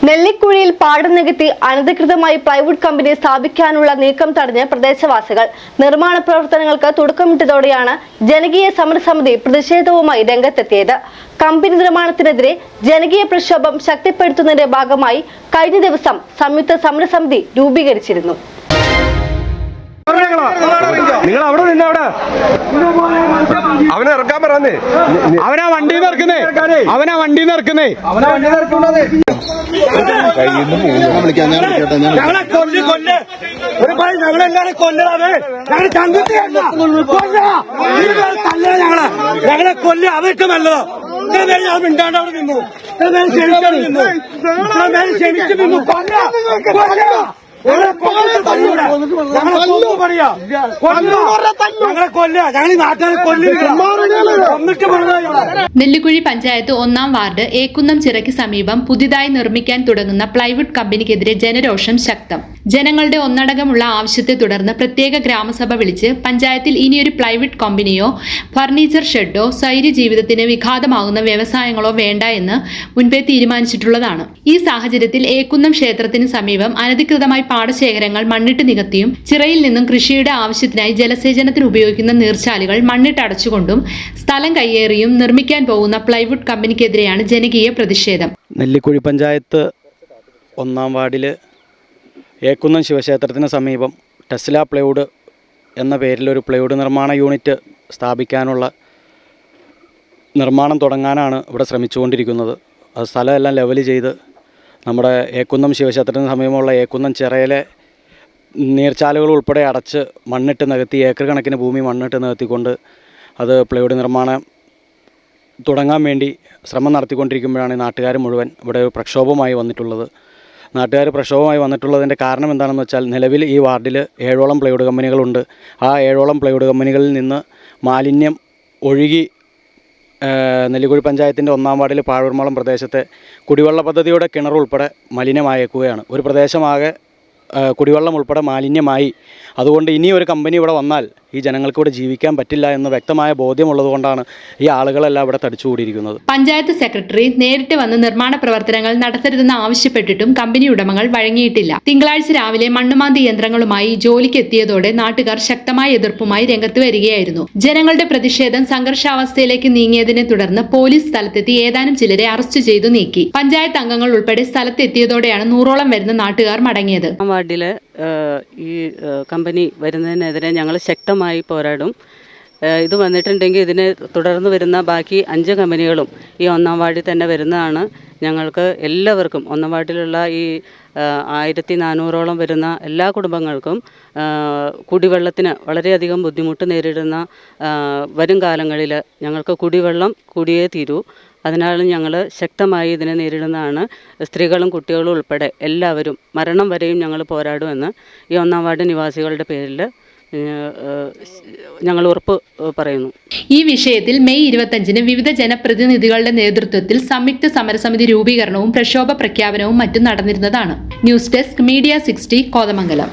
നെല്ലിക്കുഴിയിൽ പാടം നികത്തി അനധികൃതമായി പ്ലൈവുഡ് കമ്പനി സ്ഥാപിക്കാനുള്ള നീക്കം തടഞ്ഞ് പ്രദേശവാസികൾ നിർമ്മാണ പ്രവർത്തനങ്ങൾക്ക് തുടക്കമിട്ടതോടെയാണ് ജനകീയ സമരസമിതി പ്രതിഷേധവുമായി രംഗത്തെത്തിയത്. കമ്പനി നിർമ്മാണത്തിനെതിരെ ജനകീയ പ്രക്ഷോഭം ശക്തിപ്പെടുത്തുന്നതിന്റെ ഭാഗമായി കഴിഞ്ഞ ദിവസം സംയുക്ത സമരസമിതി രൂപീകരിച്ചിരുന്നു. നിങ്ങൾ അവിടെ നിന്ന് അവനെ ഇറക്കാൻ പറഞ്ഞേ, അവനാ വണ്ടി നിറക്കുന്നേ, അവനാ വണ്ടി നിറക്കുന്നേ, ഞങ്ങളെ കൊല്ല അവർക്ക് നല്ലതോ ഞാൻ മിണ്ടാണ്ട് അവിടെ നിന്നു ക്ഷണിച്ചു നിന്നു നെല്ലിക്കുഴി പഞ്ചായത്ത് 1-ാം വാർഡ് ഏക്കുന്നം ചിറയ്ക്ക് സമീപം പുതിയതായി നിർമ്മിക്കാൻ തുടങ്ങുന്ന പ്ലൈവുഡ് കമ്പനിക്കെതിരെ ജനരോഷം ശക്തം. ജനങ്ങളുടെ ഒന്നടങ്കമുള്ള ആവശ്യത്തെ തുടർന്ന് പ്രത്യേക ഗ്രാമസഭ വിളിച്ച് പഞ്ചായത്തിൽ ഇനിയൊരു പ്ലൈവുഡ് കമ്പനിയോ ഫർണിച്ചർ ഷെഡോ സ്വൈര്യ ജീവിതത്തിന് വിഘാതമാകുന്ന വ്യവസായങ്ങളോ വേണ്ട എന്ന് മുൻപേ തീരുമാനിച്ചിട്ടുള്ളതാണ്. ഈ സാഹചര്യത്തിൽ ഏക്കുന്നം ക്ഷേത്രത്തിന് സമീപം അനധികൃതമായി പാടശേഖരങ്ങൾ മണ്ണിട്ട് നികത്തിയും ചിറയിൽ നിന്നും കൃഷിയുടെ ആവശ്യത്തിനായി ജലസേചനത്തിന് ഉപയോഗിക്കുന്ന നീർച്ചാലുകൾ മണ്ണിട്ട് അടച്ചുകൊണ്ടും സ്ഥലം കയ്യേറിയും നിർമ്മിക്കാൻ പോകുന്ന പ്ലൈവുഡ് കമ്പനിക്കെതിരെയാണ് ജനകീയ പ്രതിഷേധം. നെല്ലിക്കുഴി പഞ്ചായത്ത് 1-ാം വാർഡിൽ ഏക്കുന്നം ശിവക്ഷേത്രത്തിന് സമീപം ടെസ്ല പ്ലൈവുഡ് എന്ന പേരിലൊരു പ്ലൈവുഡ് നിർമ്മാണ യൂണിറ്റ് സ്ഥാപിക്കാനുള്ള നിർമ്മാണം തുടങ്ങാനാണ് ഇവിടെ ശ്രമിച്ചുകൊണ്ടിരിക്കുന്നത്. അത് സ്ഥലമെല്ലാം ലെവൽ ചെയ്ത് നമ്മുടെ ഏക്കുന്നം ശിവക്ഷേത്രത്തിന് സമീപമുള്ള ഏക്കുന്നം ചിറയിലെ നീർച്ചാലുകൾ ഉൾപ്പെടെ അടച്ച് മണ്ണിട്ട് നികത്തി ഏക്കർ കണക്കിന് ഭൂമി മണ്ണിട്ട് നികത്തിക്കൊണ്ട് അത് പ്ലൈവുഡ് നിർമ്മാണം തുടങ്ങാൻ വേണ്ടി ശ്രമം നടത്തിക്കൊണ്ടിരിക്കുമ്പോഴാണ് നാട്ടുകാർ മുഴുവൻ ഇവിടെ പ്രക്ഷോഭമായി വന്നിട്ടുള്ളത്. നാട്ടുകാർ പ്രക്ഷോഭമായി വന്നിട്ടുള്ളതിൻ്റെ കാരണം എന്താണെന്ന് വെച്ചാൽ നിലവിൽ ഈ വാർഡിൽ 7ഓളം പ്ലൈവുഡ് കമ്പനികളുണ്ട്. ആ 7ഓളം പ്ലൈവുഡ് കമ്പനികളിൽ നിന്ന് മാലിന്യം ഒഴുകി നെല്ലിക്കുഴി പഞ്ചായത്തിൻ്റെ 1-ാം വാർഡിൽ പാഴൂർമളം പ്രദേശത്തെ കുടിവെള്ള പദ്ധതിയുടെ കിണർ ഉൾപ്പെടെ മലിനമായേക്കുകയാണ്. ഒരു പ്രദേശമാകെ കുടിവെള്ളം ഉൾപ്പെടെ മാലിന്യമായി. അതുകൊണ്ട് ഇനി ഒരു കമ്പനി ഇവിടെ വന്നാൽ ഈ ജനങ്ങൾക്ക് ഇവിടെ ജീവിക്കാൻ പറ്റില്ല എന്ന് വ്യക്തമായ ബോധ്യമുള്ളത് കൊണ്ടാണ് ഈ ആളുകളെല്ലാം ഇവിടെ തടിച്ചുകൂടിയിരിക്കുന്നത്. പഞ്ചായത്ത് സെക്രട്ടറി നേരിട്ട് വന്ന് നിർമ്മാണ പ്രവർത്തനങ്ങൾ നടത്തരുതെന്ന് ആവശ്യപ്പെട്ടിട്ടും കമ്പനി ഉടമകൾ വഴങ്ങിയിട്ടില്ല. തിങ്കളാഴ്ച രാവിലെ മണ്ണുമാന്തി യന്ത്രങ്ങളുമായി ജോലിക്ക് എത്തിയതോടെ നാട്ടുകാർ ശക്തമായ എതിർപ്പുമായി രംഗത്ത് വരികയായിരുന്നു. ജനങ്ങളുടെ പ്രതിഷേധം സംഘർഷാവസ്ഥയിലേക്ക് നീങ്ങിയതിനെ തുടർന്ന് പോലീസ് സ്ഥലത്തെത്തി ഏതാനും ചിലരെ അറസ്റ്റ് ചെയ്തു നീക്കി. പഞ്ചായത്ത് അംഗങ്ങൾ ഉൾപ്പെടെ സ്ഥലത്തെത്തിയതോടെയാണ് 100ഓളം വരുന്ന നാട്ടുകാർ മടങ്ങിയത്. വാർഡില് ഈ കമ്പനി വരുന്നതിനെതിരെ ഞങ്ങൾ ശക്തമായി പോരാടും. ഇത് വന്നിട്ടുണ്ടെങ്കിൽ ഇതിനെ തുടർന്ന് വരുന്ന ബാക്കി 5 കമ്പനികളും ഈ 1-ാം വാർഡിൽ തന്നെ വരുന്നതാണ്. ഞങ്ങൾക്ക് എല്ലാവർക്കും 1-ാം വാർഡിലുള്ള ഈ 1400ഓളം വരുന്ന എല്ലാ കുടുംബങ്ങൾക്കും കുടിവെള്ളത്തിന് വളരെയധികം ബുദ്ധിമുട്ട് നേരിടുന്ന വരും കാലങ്ങളിൽ ഞങ്ങൾക്ക് കുടിവെള്ളം കൂടിയേ തീരൂ. അതിനാൽ ഞങ്ങൾ ശക്തമായി ഇതിനെ നേരിടുന്നതാണ്. സ്ത്രീകളും കുട്ടികളും ഉൾപ്പെടെ എല്ലാവരും മരണം വരെയും ഞങ്ങൾ പോരാടുമെന്ന് ഈ 1-ാം വാർഡ് നിവാസികളുടെ പേരിൽ ഞങ്ങൾ ഉറപ്പ് പറയുന്നു. ഈ വിഷയത്തിൽ മെയ് 25-ന് വിവിധ ജനപ്രതിനിധികളുടെ നേതൃത്വത്തിൽ സംയുക്ത സമരസമിതി രൂപീകരണവും പ്രക്ഷോഭ പ്രഖ്യാപനവും മറ്റും നടന്നിരുന്നതാണ്. News desk media 60 Kothamangalam.